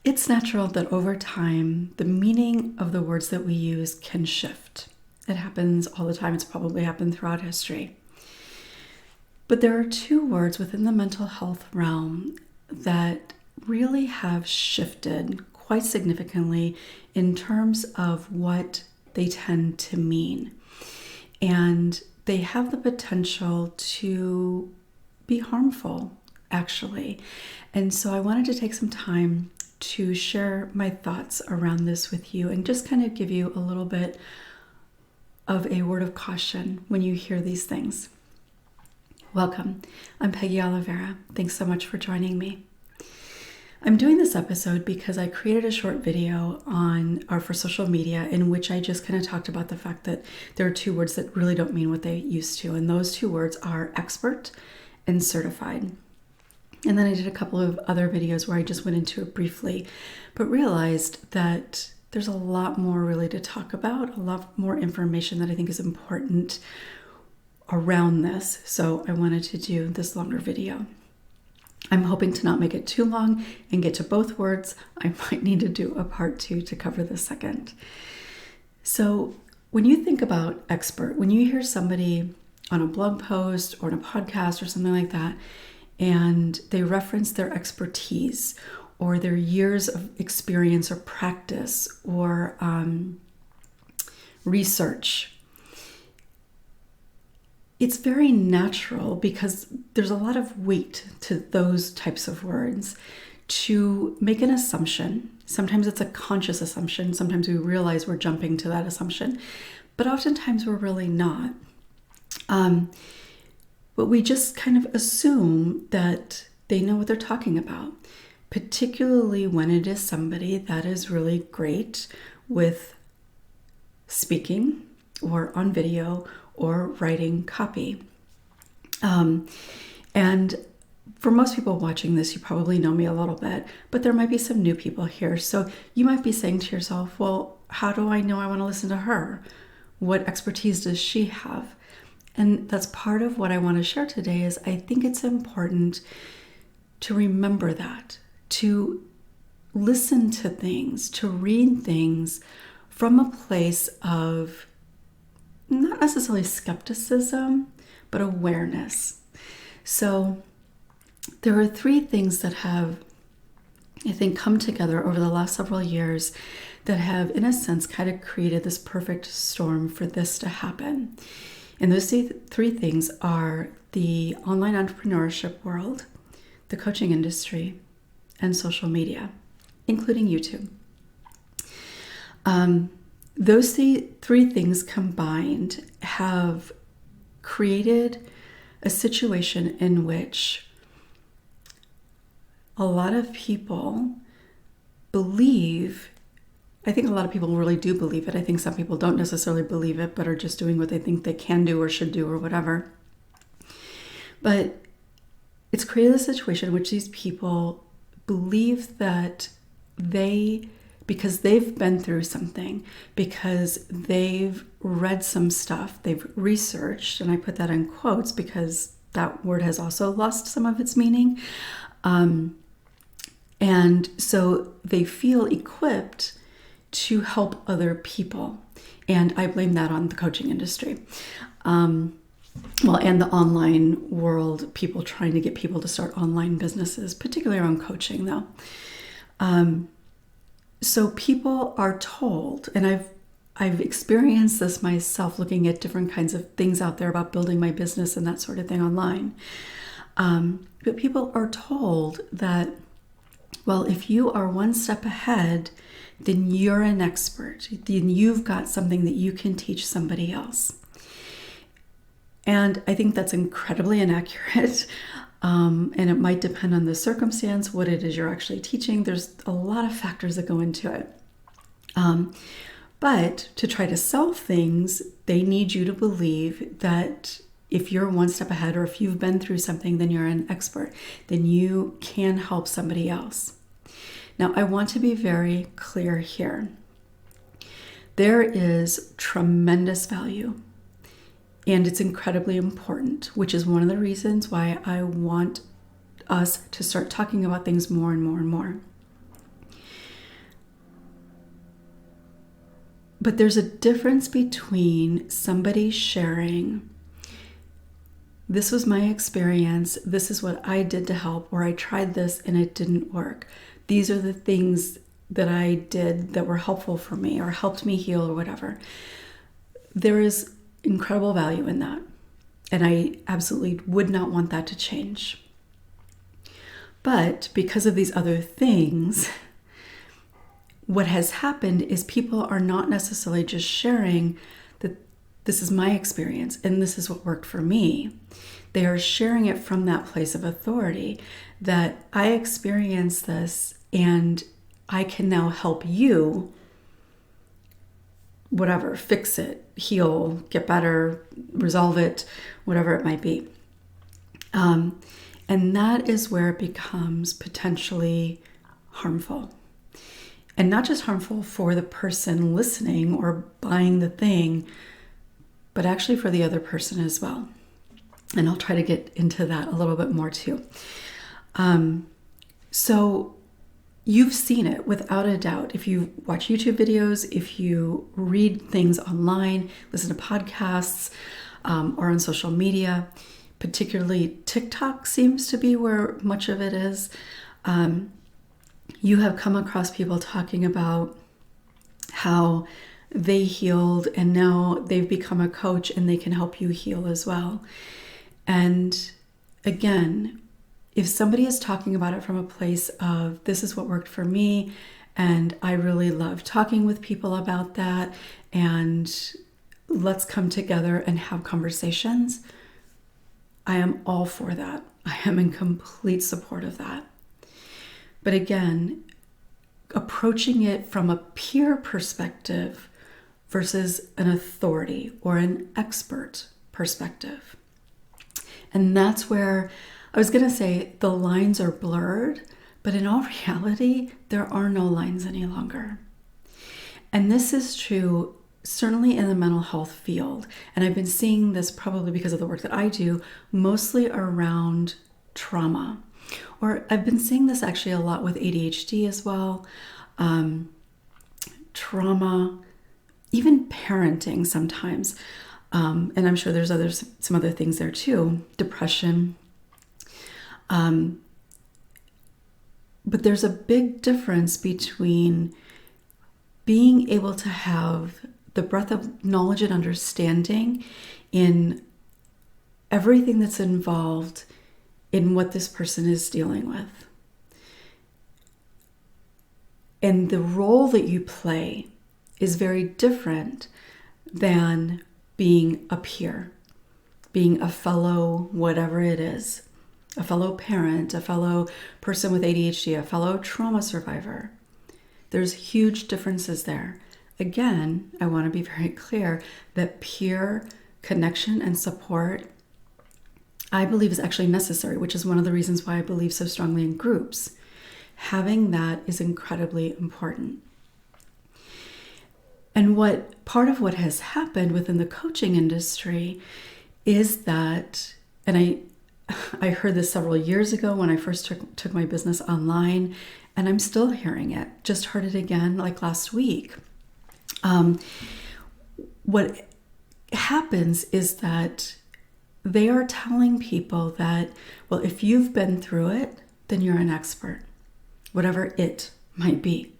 It's natural that over time, the meaning of the words that we use can shift. It happens all the time. It's probably happened throughout history. But there are two words within the mental health realm that really have shifted quite significantly in terms of what they tend to mean. And they have the potential to be harmful, actually. And so I wanted to take some time to share my thoughts around this with you and just kind of give you a little bit of a word of caution when you hear these things. Welcome. I'm Peggy Oliveira. Thanks so much for joining me. I'm doing this episode because I created a short video for social media in which I just kind of talked about the fact that there are two words that really don't mean what they used to. And those two words are expert and certified. And then I did a couple of other videos where I just went into it briefly, but realized that there's a lot more really to talk about, a lot more information that I think is important around this. So I wanted to do this longer video. I'm hoping to not make it too long and get to both words. I might need to do a part 2 to cover the second. So when you think about expert, when you hear somebody on a blog post or in a podcast or something like that, and they reference their expertise or their years of experience or practice or research, it's very natural because there's a lot of weight to those types of words to make an assumption. Sometimes it's a conscious assumption. Sometimes we realize we're jumping to that assumption, but oftentimes we're really not. But we just kind of assume that they know what they're talking about, particularly when it is somebody that is really great with speaking or on video or writing copy. And for most people watching this, you probably know me a little bit, but there might be some new people here. So you might be saying to yourself, well, how do I know I want to listen to her? What expertise does she have? And that's part of what I want to share today is I think it's important to remember that, to listen to things, to read things from a place of not necessarily skepticism, but awareness. So there are 3 things that have, I think, come together over the last several years that have, in a sense, kind of created this perfect storm for this to happen. And those 3 things are the online entrepreneurship world, the coaching industry, and social media, including YouTube. Those 3 things combined have created a situation in which a lot of people believe, I think a lot of people really do believe it. I think some people don't necessarily believe it, but are just doing what they think they can do or should do or whatever. But it's created a situation in which these people believe that because they've been through something, because they've read some stuff, they've researched, and I put that in quotes because that word has also lost some of its meaning. And so they feel equipped to help other people. And I blame that on the coaching industry. And the online world, people trying to get people to start online businesses, particularly around coaching though. So people are told, and I've experienced this myself looking at different kinds of things out there about building my business and that sort of thing online. But people are told that, well, if you are one step ahead, then you're an expert. Then you've got something that you can teach somebody else. And I think that's incredibly inaccurate. And it might depend on the circumstance, what it is you're actually teaching. There's a lot of factors that go into it. But to try to sell things, they need you to believe that if you're one step ahead or if you've been through something, then you're an expert. Then you can help somebody else. Now, I want to be very clear here. There is tremendous value, and it's incredibly important, which is one of the reasons why I want us to start talking about things more and more and more. But there's a difference between somebody sharing, this was my experience, this is what I did to help, or I tried this and it didn't work. These are the things that I did that were helpful for me or helped me heal or whatever. There is incredible value in that. And I absolutely would not want that to change. But because of these other things, what has happened is people are not necessarily just sharing that this is my experience and this is what worked for me. They are sharing it from that place of authority that I experienced this and I can now help you, whatever, fix it, heal, get better, resolve it, whatever it might be. And that is where it becomes potentially harmful. And not just harmful for the person listening or buying the thing, but actually for the other person as well. And I'll try to get into that a little bit more too. So you've seen it without a doubt. If you watch YouTube videos, if you read things online, listen to podcasts, or on social media, particularly TikTok seems to be where much of it is. You have come across people talking about how they healed and now they've become a coach and they can help you heal as well. And again, if somebody is talking about it from a place of this is what worked for me and I really love talking with people about that and let's come together and have conversations, I am all for that. I am in complete support of that. But again, approaching it from a peer perspective versus an authority or an expert perspective. And that's where I was going to say the lines are blurred, but in all reality, there are no lines any longer. And this is true certainly in the mental health field. And I've been seeing this probably because of the work that I do, mostly around trauma. Or I've been seeing this actually a lot with ADHD as well. Trauma, even parenting sometimes. And I'm sure there's some other things there too. Depression. But there's a big difference between being able to have the breadth of knowledge and understanding in everything that's involved in what this person is dealing with. And the role that you play is very different than being a peer, being a fellow whatever it is, a fellow parent, a fellow person with ADHD, a fellow trauma survivor. There's huge differences there. Again, I want to be very clear that peer connection and support, I believe, is actually necessary, which is one of the reasons why I believe so strongly in groups. Having that is incredibly important. And part of what has happened within the coaching industry is that, and I heard this several years ago when I first took my business online, and I'm still hearing it. Just heard it again like last week. What happens is that they are telling people that, well, if you've been through it, then you're an expert, whatever it might be.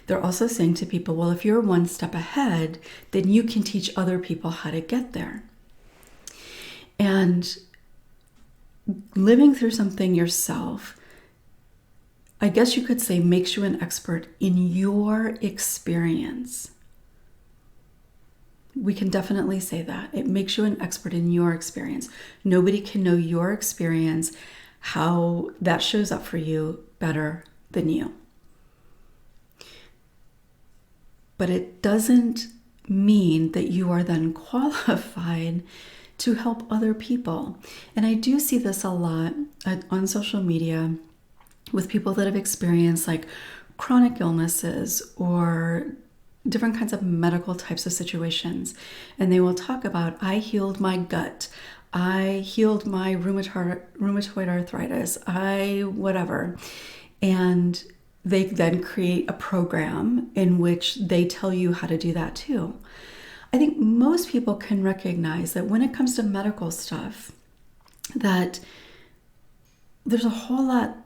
They're also saying to people, well, if you're one step ahead, then you can teach other people how to get there. And living through something yourself, I guess you could say, makes you an expert in your experience. We can definitely say that. It makes you an expert in your experience. Nobody can know your experience, how that shows up for you better than you. But it doesn't mean that you are then qualified to help other people. And I do see this a lot on social media with people that have experienced like chronic illnesses or different kinds of medical types of situations. And they will talk about, I healed my gut. I healed my rheumatoid arthritis. whatever. And they then create a program in which they tell you how to do that too. I think most people can recognize that when it comes to medical stuff, that there's a whole lot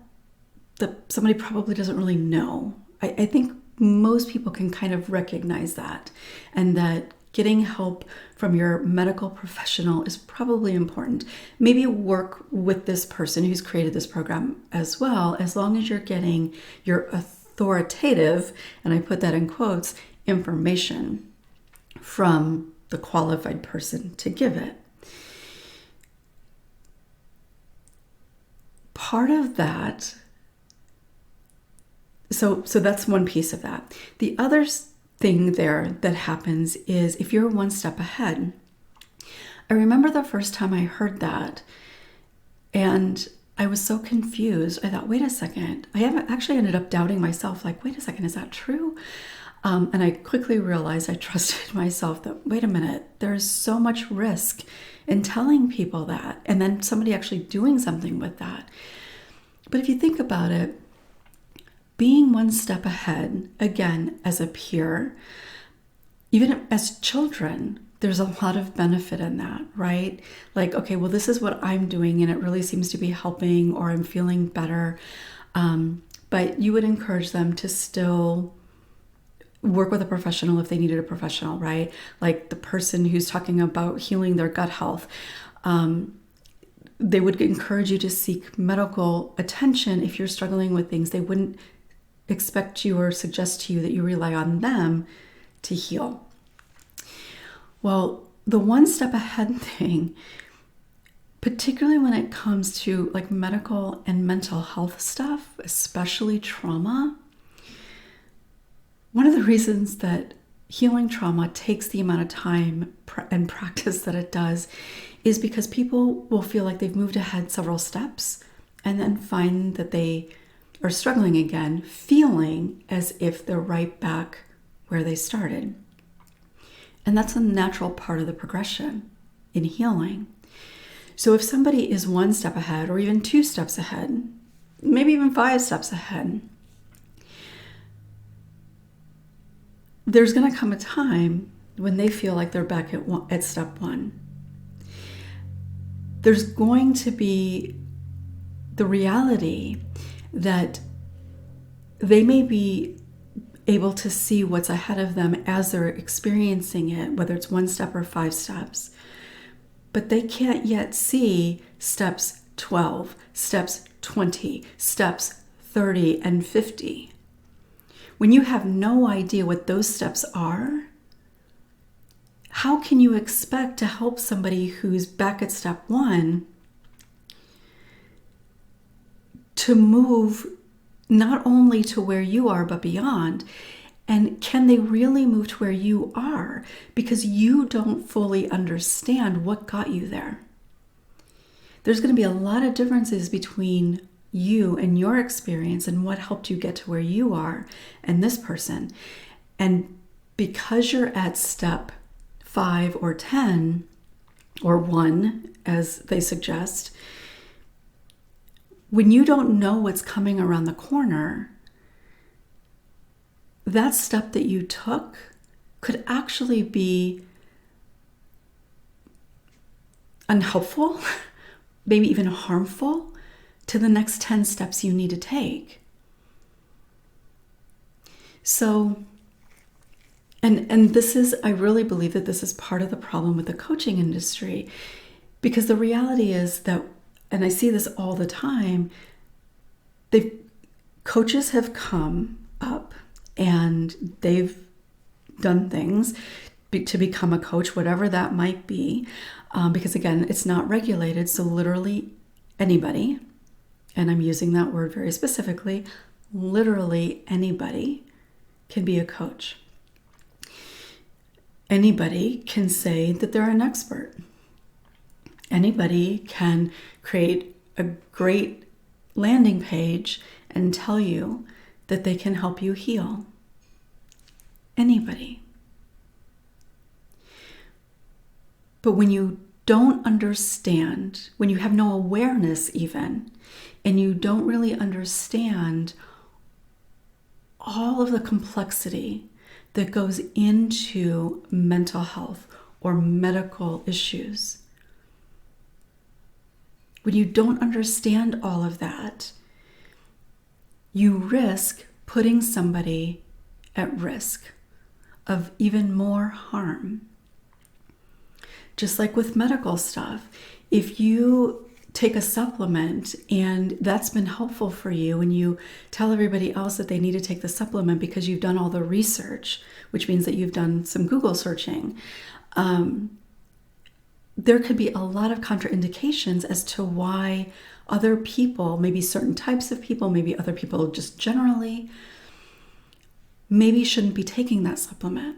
that somebody probably doesn't really know. I think most people can kind of recognize that, and that getting help from your medical professional is probably important. Maybe work with this person who's created this program as well, as long as you're getting your authoritative, and I put that in quotes, information from the qualified person to give it. Part of that, so that's one piece of that. The other thing there that happens is if you're one step ahead. I remember the first time I heard that, and I was so confused. I thought, wait a second. I haven't actually ended up doubting myself, like, wait a second, is that true? And I quickly realized I trusted myself that, wait a minute, there's so much risk in telling people that, and then somebody actually doing something with that. But if you think about it, being one step ahead, again, as a peer, even as children, there's a lot of benefit in that, right? Like, okay, well, this is what I'm doing and it really seems to be helping, or I'm feeling better. But you would encourage them to still work with a professional if they needed a professional, right? Like the person who's talking about healing their gut health. They would encourage you to seek medical attention if you're struggling with things. They wouldn't expect you or suggest to you that you rely on them to heal. Well, the one step ahead thing, particularly when it comes to like medical and mental health stuff, especially trauma, one of the reasons that healing trauma takes the amount of time and practice that it does is because people will feel like they've moved ahead several steps and then find that they are struggling again, feeling as if they're right back where they started. And that's a natural part of the progression in healing. So if somebody is one step ahead, or even 2 steps ahead, maybe even 5 steps ahead, there's going to come a time when they feel like they're back at step 1. There's going to be the reality that they may be able to see what's ahead of them as they're experiencing it, whether it's 1 step or 5 steps. But they can't yet see steps 12, steps 20, steps 30 and 50. When you have no idea what those steps are, how can you expect to help somebody who's back at step 1 to move not only to where you are, but beyond? And can they really move to where you are? Because you don't fully understand what got you there. There's going to be a lot of differences between you and your experience and what helped you get to where you are and this person. And because you're at step 5 or 10 or 1, as they suggest, when you don't know what's coming around the corner, that step that you took could actually be unhelpful, maybe even harmful to the next 10 steps you need to take. So, and this is, I really believe that this is part of the problem with the coaching industry, because the reality is that, and I see this all the time, coaches have come up and they've done things to become a coach, whatever that might be, because again, it's not regulated. So literally anybody, and I'm using that word very specifically, literally anybody can be a coach. Anybody can say that they're an expert. Anybody can create a great landing page and tell you that they can help you heal. Anybody. But when you don't understand, when you have no awareness even, and you don't really understand all of the complexity that goes into mental health or medical issues. When you don't understand all of that, you risk putting somebody at risk of even more harm. Just like with medical stuff, if you take a supplement and that's been helpful for you and you tell everybody else that they need to take the supplement because you've done all the research, which means that you've done some Google searching, there could be a lot of contraindications as to why other people, maybe certain types of people, maybe other people just generally, maybe shouldn't be taking that supplement.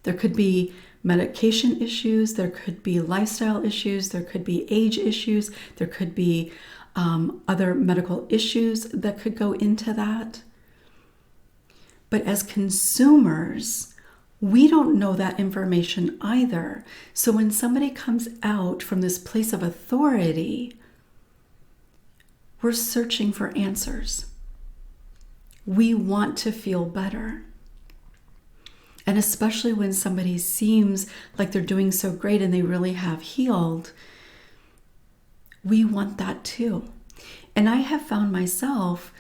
There could be medication issues, there could be lifestyle issues, there could be age issues, there could be other medical issues that could go into that. But as consumers, we don't know that information either. So when somebody comes out from this place of authority, we're searching for answers. We want to feel better. And especially when somebody seems like they're doing so great and they really have healed, we want that too. And I have found myself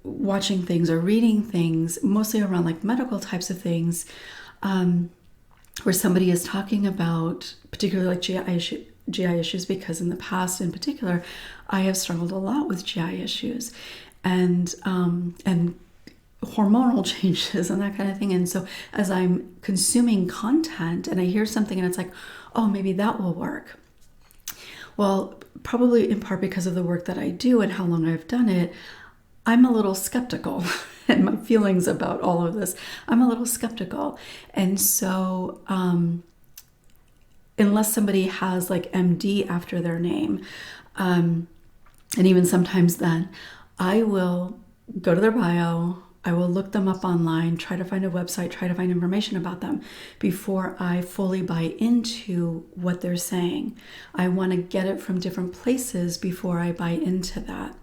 watching things or reading things, mostly around like medical types of things, where somebody is talking about particularly like GI issues, because in the past in particular, I have struggled a lot with GI issues and hormonal changes and that kind of thing. And so as I'm consuming content and I hear something and it's like, oh, maybe that will work. Well, probably in part because of the work that I do and how long I've done it, I'm a little skeptical and my feelings about all of this. I'm a little skeptical. And so unless somebody has like MD after their name, and even sometimes then, I will go to their bio, I will look them up online, try to find a website, try to find information about them before I fully buy into what they're saying. I want to get it from different places before I buy into that.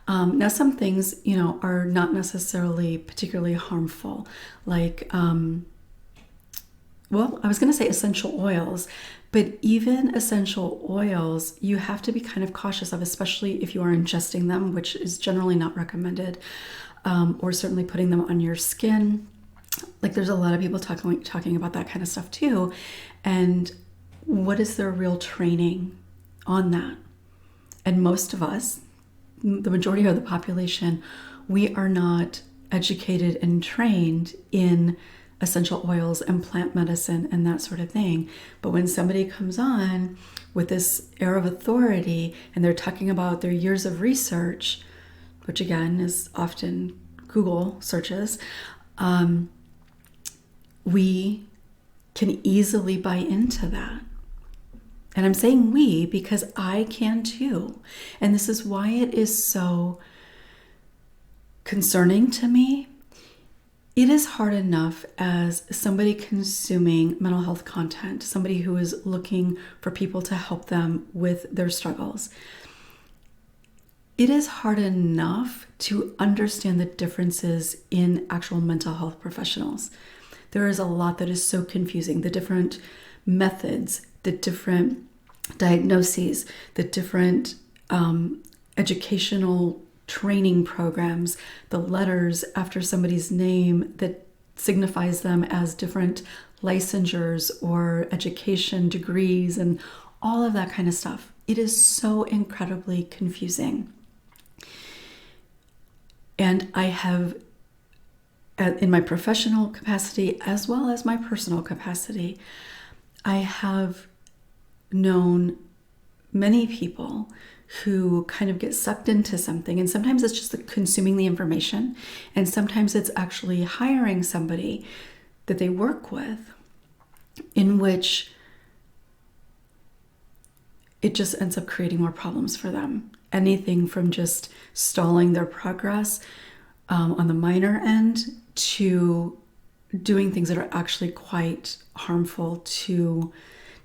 Now, some things, are not necessarily particularly harmful, like, I was going to say essential oils, but even essential oils, you have to be kind of cautious of, especially if you are ingesting them, which is generally not recommended, or certainly putting them on your skin. Like there's a lot of people talking about that kind of stuff too. And what is their real training on that? And most of us, the majority of the population, we are not educated and trained in essential oils and plant medicine and that sort of thing. But when somebody comes on with this air of authority and they're talking about their years of research, which again is often Google searches, we can easily buy into that. And I'm saying we because I can too. And this is why it is so concerning to me. It is hard enough as somebody consuming mental health content, somebody who is looking for people to help them with their struggles. It is hard enough to understand the differences in actual mental health professionals. There is a lot that is so confusing. The different methods, the different diagnoses, the different educational training programs, the letters after somebody's name that signifies them as different licensures or education degrees and all of that kind of stuff. It is so incredibly confusing. And I have, in my professional capacity as well as my personal capacity, I have known many people who kind of get sucked into something. And sometimes it's just consuming the information. And sometimes it's actually hiring somebody that they work with, in which it just ends up creating more problems for them. Anything from just stalling their progress on the minor end to doing things that are actually quite harmful to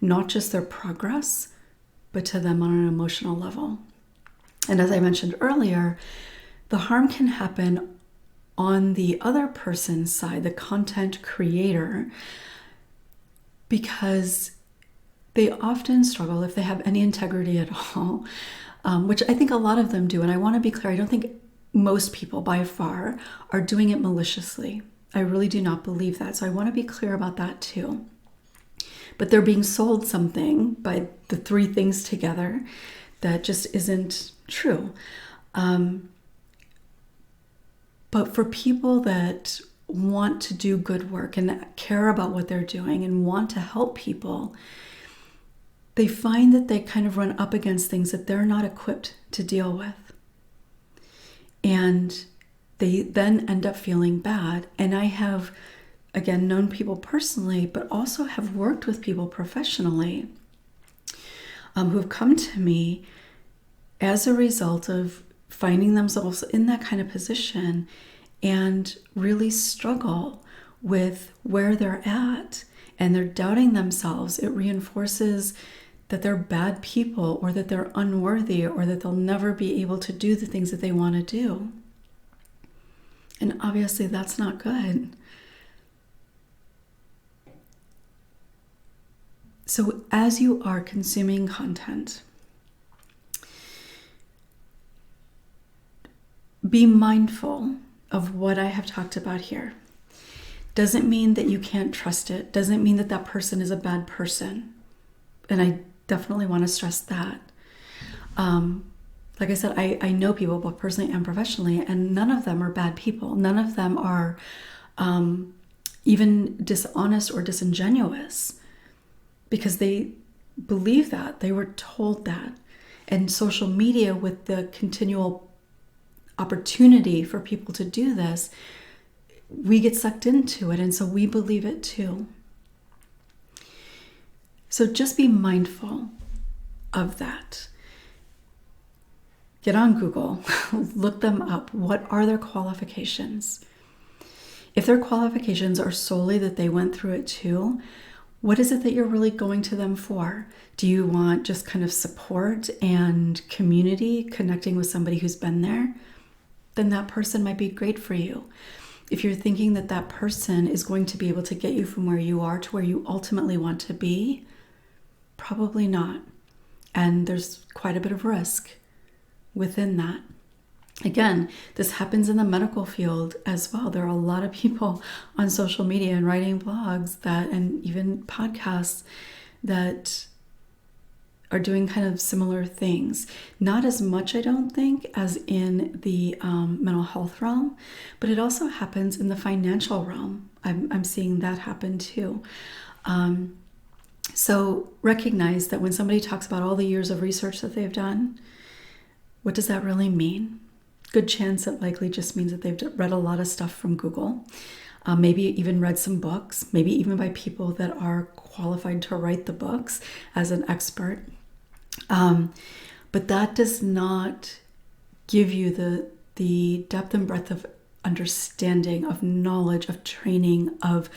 not just their progress, but to them on an emotional level. And as I mentioned earlier, the harm can happen on the other person's side, the content creator, because they often struggle, if they have any integrity at all, which I think a lot of them do. And I want to be clear, I don't think most people by far are doing it maliciously. I really do not believe that. So I want to be clear about that too. But they're being sold something by the three things together that just isn't true. But for people that want to do good work and care about what they're doing and want to help people, they find that they kind of run up against things that they're not equipped to deal with. And they then end up feeling bad. And I have, again, known people personally, but also have worked with people professionally who have come to me as a result of finding themselves in that kind of position and really struggle with where they're at, and they're doubting themselves. It reinforces that they're bad people, or that they're unworthy, or that they'll never be able to do the things that they want to do. And obviously that's not good. So as you are consuming content, be mindful of what I have talked about here. Doesn't mean that you can't trust it. Doesn't mean that that person is a bad person. And I definitely want to stress that. Like I said, I know people both personally and professionally, and none of them are bad people. None of them are even dishonest or disingenuous, because they believe that. They were told that. And social media, with the continual opportunity for people to do this, we get sucked into it, and so we believe it too. So just be mindful of that. Get on Google, look them up. What are their qualifications? If their qualifications are solely that they went through it too, what is it that you're really going to them for? Do you want just kind of support and community, connecting with somebody who's been there? Then that person might be great for you. If you're thinking that that person is going to be able to get you from where you are to where you ultimately want to be, probably not. And there's quite a bit of risk within that. Again, this happens in the medical field as well. There are a lot of people on social media and writing blogs that, and even podcasts, that are doing kind of similar things. Not as much, I don't think, as in the mental health realm, but it also happens in the financial realm. I'm seeing that happen too. So recognize that when somebody talks about all the years of research that they've done, what does that really mean? Good chance it likely just means that they've read a lot of stuff from Google, maybe even read some books, maybe even by people that are qualified to write the books as an expert. But that does not give you the depth and breadth of understanding, of knowledge, of training, of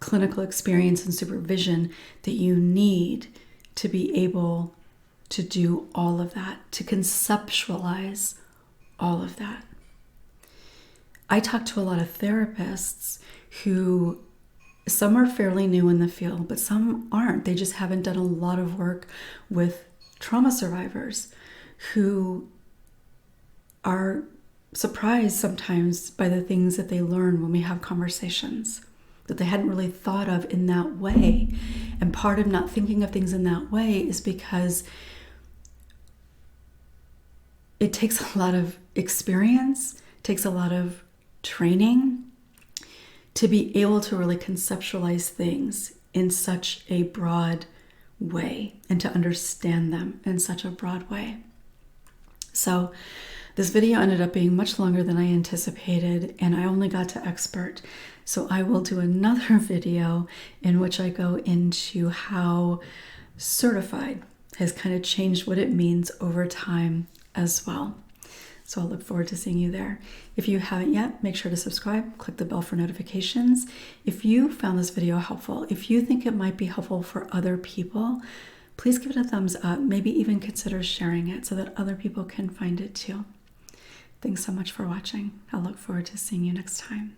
clinical experience and supervision that you need to be able to do all of that, to conceptualize all of that. I talk to a lot of therapists who, some are fairly new in the field, but some aren't. They just haven't done a lot of work with trauma survivors who are surprised sometimes by the things that they learn when we have conversations that they hadn't really thought of in that way. And part of not thinking of things in that way is because it takes a lot of experience, takes a lot of training to be able to really conceptualize things in such a broad way and to understand them in such a broad way. So this video ended up being much longer than I anticipated, and I only got to expert. So I will do another video in which I go into how certified has kind of changed what it means over time as well. So I'll look forward to seeing you there. If you haven't yet, make sure to subscribe, click the bell for notifications. If you found this video helpful, if you think it might be helpful for other people, please give it a thumbs up, maybe even consider sharing it so that other people can find it too. Thanks so much for watching. I look forward to seeing you next time.